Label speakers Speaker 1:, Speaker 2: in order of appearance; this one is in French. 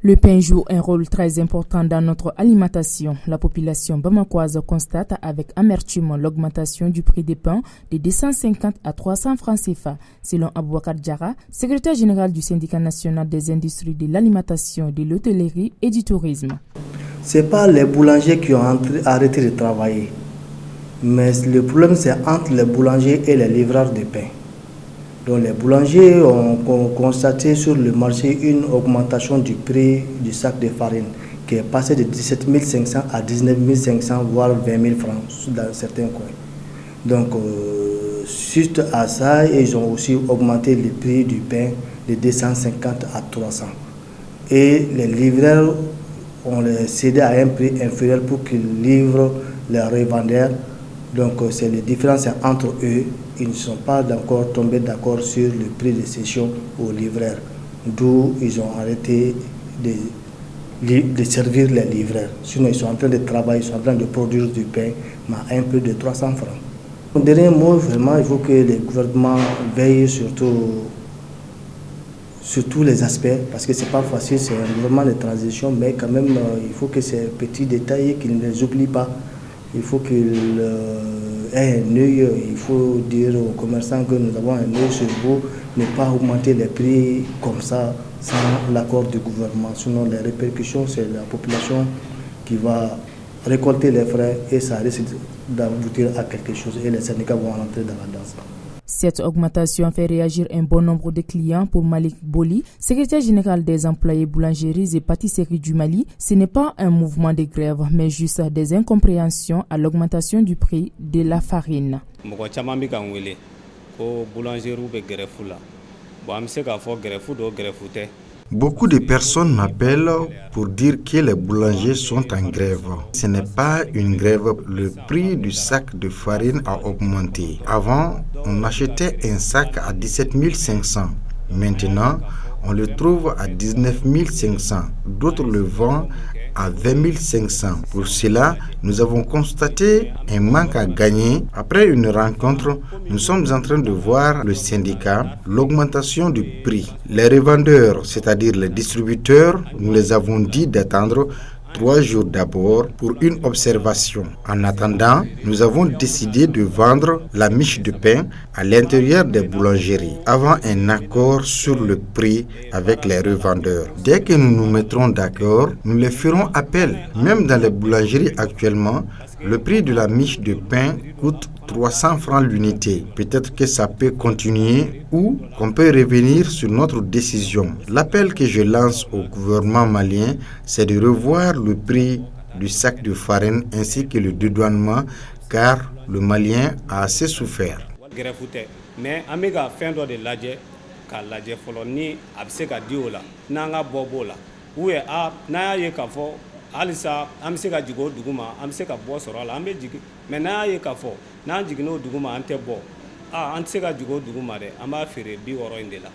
Speaker 1: Le pain joue un rôle très important dans notre alimentation. La population bamakoise constate avec amertume l'augmentation du prix des pains de 250 à 300 francs CFA. Selon Aboubakar Diarra, secrétaire général du syndicat national des industries de l'alimentation, de l'hôtellerie et du tourisme.
Speaker 2: Ce n'est pas les boulangers qui ont arrêté de travailler, mais le problème c'est entre les boulangers et les livreurs de pain. Donc les boulangers ont constaté sur le marché une augmentation du prix du sac de farine qui est passé de 17 500 à 19 500 voire 20 000 francs dans certains coins. Donc suite à ça, ils ont aussi augmenté le prix du pain de 250 à 300. Et les livreurs ont cédé à un prix inférieur pour qu'ils livrent les revendeurs. Donc c'est les différences entre eux. Ils ne sont pas encore tombés d'accord sur le prix de cession aux livreurs. D'où ils ont arrêté de servir les livreurs. Sinon ils sont en train de travailler, ils sont en train de produire du pain, mais à un prix de 300 francs. Mon dernier mot, vraiment, il faut que le gouvernement veille sur tous les aspects, parce que ce n'est pas facile, c'est un gouvernement de transition, mais quand même, il faut que ces petits détails, qu'ils ne les oublient pas. Il faut qu'il ait un œil, il faut dire aux commerçants que nous avons un œil sur vous, ne pas augmenter les prix comme ça, sans l'accord du gouvernement. Sinon, les répercussions, c'est la population qui va récolter les frais et ça risque d'aboutir à quelque chose et les syndicats vont rentrer dans la danse.
Speaker 1: Cette augmentation fait réagir un bon nombre de clients. Pour Malik Boli, secrétaire général des employés boulangeries et pâtisseries du Mali, ce n'est pas un mouvement de grève, mais juste des incompréhensions à l'augmentation du prix de la farine.
Speaker 3: Beaucoup de personnes m'appellent pour dire que les boulangers sont en grève. Ce n'est pas une grève, le prix du sac de farine a augmenté. Avant, on achetait un sac à 17 500. Maintenant, on le trouve à 19 500. D'autres le vendent à 20 500. Pour cela, nous avons constaté un manque à gagner. Après une rencontre, nous sommes en train de voir le syndicat, l'augmentation du prix. Les revendeurs, c'est-à-dire les distributeurs, nous les avons dit d'attendre 3 jours d'abord pour une observation. En attendant, nous avons décidé de vendre la miche de pain à l'intérieur des boulangeries avant un accord sur le prix avec les revendeurs. Dès que nous nous mettrons d'accord, nous les ferons appel. Même dans les boulangeries actuellement, le prix de la miche de pain coûte 300 francs l'unité. Peut-être que ça peut continuer ou qu'on peut revenir sur notre décision. L'appel que je lance au gouvernement malien, c'est de revoir le prix du sac de farine ainsi que le dédouanement, car le Malien a assez souffert.
Speaker 4: Mais amiga fin do de laje ka laje folo ni abse ka diola nanga bobola uye a na ye ka fo alisa am se ka jigo duguma am se ka bo soro la am be jigi mais na ye ka fo na jigi no duguma ante bo an se ka jigo duguma de am ba fere bi woro inde la